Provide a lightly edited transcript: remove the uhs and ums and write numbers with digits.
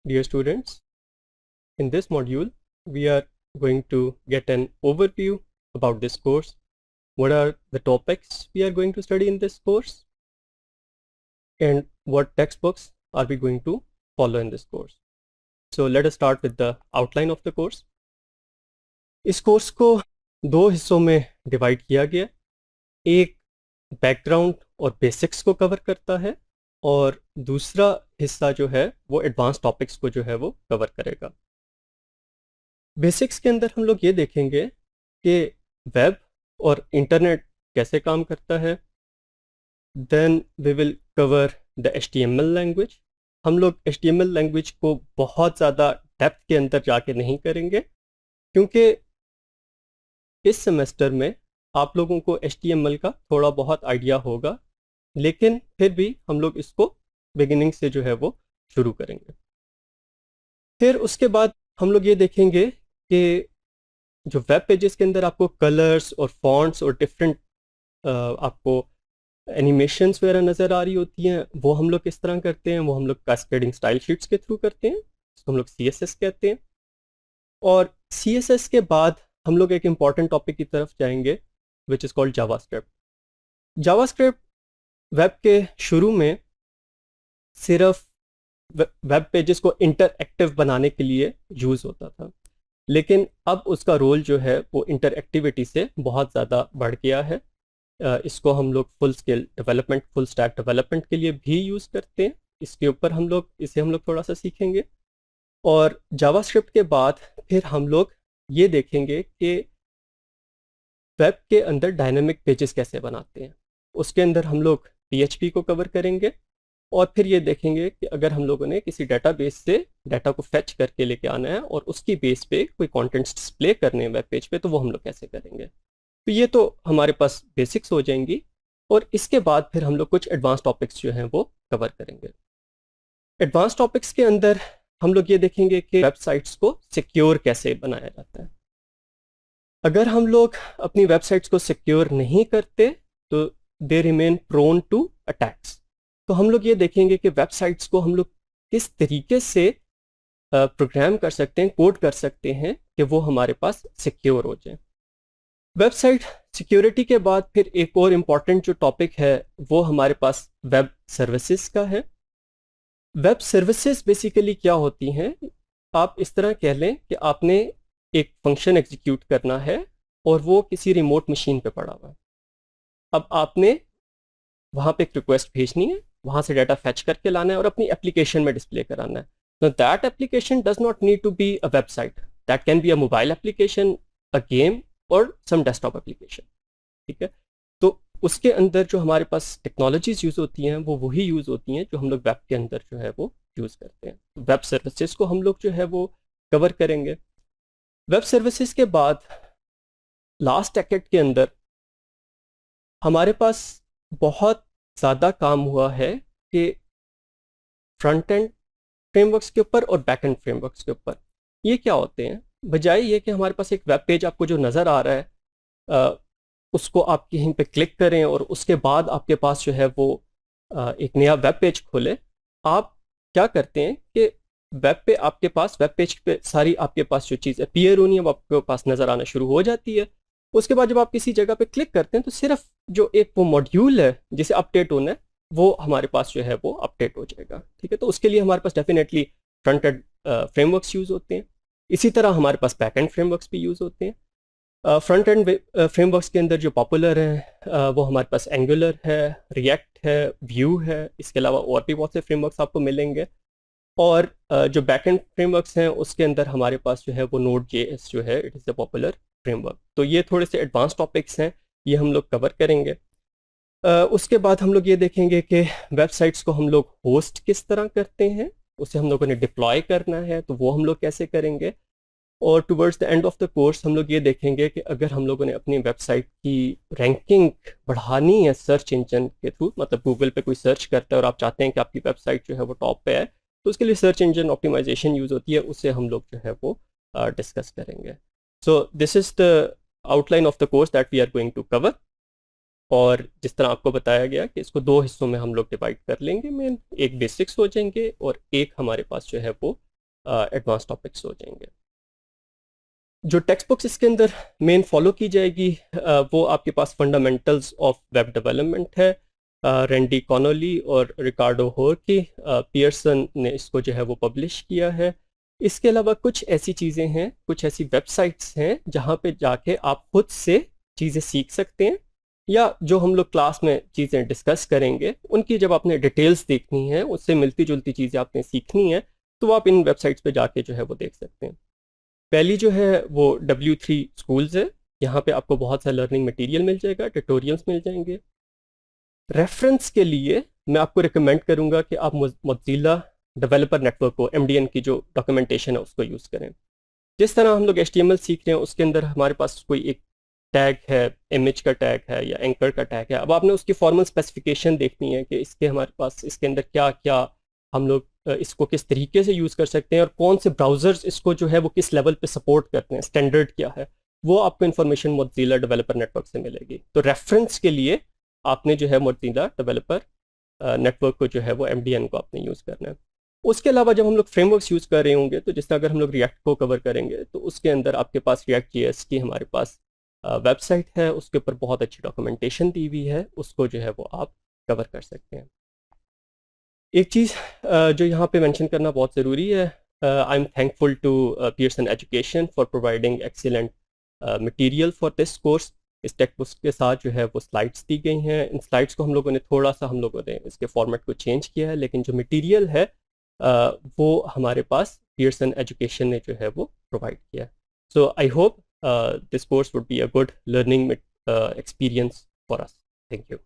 Dear students, in this module, we are going to get an overview about this course. What are the topics we are going to study in this course? And what textbooks are we going to follow in this course? So let us start with the outline of the course. इस course को दो हिस्सों में divide किया गया। एक background और basics को कवर करता है और दूसरा हिस्सा जो है वो एडवांस टॉपिक्स को जो है वो कवर करेगा। बेसिक्स के अंदर हम लोग ये देखेंगे कि वेब और इंटरनेट कैसे काम करता है। Then we will cover the HTML language. हम लोग HTML लैंग्वेज को बहुत ज़्यादा डेप्थ के अंदर जाके नहीं करेंगे क्योंकि इस सेमेस्टर में आप लोगों को HTML का थोड़ा बहुत आइडिया होगा, लेकिन फिर भी हम लोग इसको बिगिनिंग से जो है वो शुरू करेंगे। फिर उसके बाद हम लोग ये देखेंगे कि जो वेब पेजेस के अंदर आपको कलर्स और फॉन्ट्स और डिफरेंट आपको एनिमेशंस वगैरह नज़र आ रही होती हैं, वो हम लोग किस तरह करते हैं। वो हम लोग कैस्केडिंग स्टाइल शीट्स के थ्रू करते हैं, इसको हम लोग CSS कहते हैं। और CSS के बाद हम लोग एक इम्पॉर्टेंट टॉपिक की तरफ जाएंगे which is called JavaScript. JavaScript web के शुरू में सिर्फ वेब पेजेस को इंटरएक्टिव बनाने के लिए यूज़ होता था, लेकिन अब उसका रोल जो है वो इंटरएक्टिविटी से बहुत ज़्यादा बढ़ गया है। इसको हम लोग full scale development, full stack development के लिए भी यूज़ करते हैं। इसके ऊपर हम लोग थोड़ा सा सीखेंगे। और जावास्क्रिप्ट के बाद फिर हम लोग ये देखेंगे कि वेब के अंदर डायनेमिक पेजेस कैसे बनाते हैं। उसके अंदर हम लोग PHP को कवर करेंगे और फिर ये देखेंगे कि अगर हम लोगों ने किसी डेटाबेस से डाटा को फेच करके लेके आना है और उसकी बेस पे कोई कंटेंट्स डिस्प्ले करने हैं वेब पेज पे, तो वो हम लोग कैसे करेंगे। तो ये तो हमारे पास बेसिक्स हो जाएंगी और इसके बाद फिर हम लोग कुछ एडवांस टॉपिक्स जो हैं वो कवर करेंगे। एडवांस टॉपिक्स के अंदर हम लोग ये देखेंगे कि वेबसाइट्स को सिक्योर कैसे बनाया जाता है। अगर हम लोग अपनी वेबसाइट्स को सिक्योर नहीं करते तो they remain prone to attacks. तो हम लोग ये देखेंगे कि वेबसाइट्स को हम लोग किस तरीके से प्रोग्राम कर सकते हैं, कोड कर सकते हैं कि वो हमारे पास सिक्योर हो जाए। वेबसाइट सिक्योरिटी के बाद फिर एक और इम्पॉर्टेंट जो टॉपिक है वो हमारे पास वेब सर्विसेज का है। वेब सर्विसेज बेसिकली क्या होती हैं, आप इस तरह कह लें कि आपने एक फंक्शन एग्जीक्यूट करना है और वो किसी रिमोट मशीन पे पड़ा हुआ है। अब आपने वहाँ पे एक रिक्वेस्ट भेजनी है, वहाँ से डाटा फैच करके लाना है और अपनी एप्लीकेशन में डिस्प्ले कराना है। तो that application does not need to be a website, that can be a mobile application, a game और सम डेस्कटॉप एप्लीकेशन। ठीक है, तो उसके अंदर जो हमारे पास टेक्नोलॉजीज यूज़ होती हैं वो वही यूज़ होती हैं जो हम लोग वेब के अंदर जो है वो यूज़ करते हैं। वेब सर्विसेज को हम लोग जो है वो कवर करेंगे। वेब सर्विसेज के बाद लास्ट टैकेट के अंदर हमारे पास बहुत ज़्यादा काम हुआ है कि फ्रंट एंड फ्रेमवर्क्स के ऊपर और बैक एंड फ्रेमवर्क्स के ऊपर ये क्या होते हैं। बजाय ये कि हमारे पास एक वेब पेज आपको जो नज़र आ रहा है उसको आप कहीं पे क्लिक करें और उसके बाद आपके पास जो है वो एक नया वेब पेज खोले, आप क्या करते हैं कि वेब पे आपके पास वेब पेज पे सारी आपके पास जो चीज़ अपीयर होनी है वो आपके पास नज़र आना शुरू हो जाती है। उसके बाद जब आप किसी जगह पे क्लिक करते हैं तो सिर्फ जो एक वो मॉड्यूल है जिसे अपडेट होना है वो हमारे पास जो है वो अपडेट हो जाएगा। ठीक है, तो उसके लिए हमारे पास definitely front end frameworks use होते हैं। इसी तरह हमारे पास बैक एंड फ्रेमवर्क्स भी यूज़ होते हैं। फ्रंट एंड फ्रेमवर्क्स के अंदर जो पॉपुलर हैं वो हमारे पास एंगुलर है, रिएक्ट है, व्यू है, इसके अलावा और भी बहुत से फ्रेमवर्क्स आपको मिलेंगे। और जो बैक एंड फ्रेमवर्क्स हैं उसके अंदर हमारे पास जो है वो Node.js जो है it is the popular framework. तो ये थोड़े से एडवांस टॉपिक्स हैं, ये हम लोग कवर करेंगे। उसके बाद हम लोग ये देखेंगे कि वेबसाइट्स को हम लोग होस्ट किस तरह करते हैं, उसे हम लोगों ने डिप्लॉय करना है तो वो हम लोग कैसे करेंगे। और towards the end of the course हम लोग ये देखेंगे कि अगर हम लोगों ने अपनी वेबसाइट की रैंकिंग बढ़ानी है सर्च इंजन के थ्रू, मतलब गूगल पे कोई सर्च करता है और आप चाहते हैं कि आपकी वेबसाइट जो है वो टॉप पे है, तो उसके लिए सर्च इंजन ऑप्टिमाइजेशन यूज़ होती है, उससे हम लोग जो है वो डिस्कस करेंगे। So this is the outline of the course that we are going to cover. और जिस तरह आपको बताया गया कि इसको दो हिस्सों में हम लोग डिवाइड कर लेंगे। मेन एक बेसिक्स हो जाएंगे और एक हमारे पास जो है वो एडवांस टॉपिक्स हो जाएंगे। जो टेक्स्ट बुक्स इसके अंदर मेन फॉलो की जाएगी वो आपके पास फंडामेंटल्स ऑफ वेब डेवलपमेंट है, रेंडी कॉनोली और रिकार्डो होर की, पियर्सन ने इसको जो है वो पब्लिश किया है। इसके अलावा कुछ ऐसी चीज़ें हैं, कुछ ऐसी वेबसाइट्स हैं जहाँ पे जाके आप खुद से चीज़ें सीख सकते हैं, या जो हम लोग क्लास में चीज़ें डिस्कस करेंगे उनकी जब आपने डिटेल्स देखनी है, उससे मिलती जुलती चीज़ें आपने सीखनी है, तो आप इन वेबसाइट्स पे जाके जो है वो देख सकते हैं। पहली जो है वो W3 स्कूल्स है, यहाँ पे आपको बहुत सा लर्निंग मटेरियल मिल जाएगा, ट्यूटोरियल्स मिल जाएंगे। रेफरेंस के लिए मैं आपको रिकमेंड करूँगा कि आप मोज़िला डेवलपर नेटवर्क को, MDN की जो डॉक्यूमेंटेशन है उसको यूज़ करें। जिस तरह हम लोग HTML सीख रहे हैं उसके अंदर हमारे पास कोई एक टैग है, इमेज का टैग है या एंकर का टैग है, अब आपने उसकी फॉर्मल स्पेसिफिकेशन देखनी है कि इसके हमारे पास इसके अंदर क्या क्या हम लोग इसको किस तरीके से यूज़ कर सकते हैं और कौन से ब्राउज़र्स इसको जो है वो किस लेवल पे सपोर्ट करते हैं, स्टैंडर्ड क्या है, वो आपको इन्फॉर्मेशन मोज़िला डेवलपर नेटवर्क से मिलेगी। तो रेफरेंस के लिए आपने जो है मोज़िला डेवलपर नेटवर्क को जो है वो MDN को आपने यूज़ करना है। उसके अलावा जब हम लोग फ्रेमवर्क्स यूज़ कर रहे होंगे, तो जिस तरह अगर हम लोग रिएक्ट को कवर करेंगे तो उसके अंदर आपके पास React.js की हमारे पास वेबसाइट है, उसके ऊपर बहुत अच्छी डॉक्यूमेंटेशन दी हुई है, उसको जो है वो आप कवर कर सकते हैं। एक चीज़ जो यहाँ पे मेंशन करना बहुत ज़रूरी है, I am thankful to Pearson education for providing excellent material for this course. इस टेक्स्ट बुक के साथ जो है वो स्लाइड्स दी गई हैं। इन स्लाइड्स को हम लोगों ने इसके फॉर्मेट को चेंज किया है, लेकिन जो मटेरियल है वो हमारे पास पियर्सन एजुकेशन ने जो है वो प्रोवाइड किया है। So I hope this course would be a good learning experience for us. Thank you.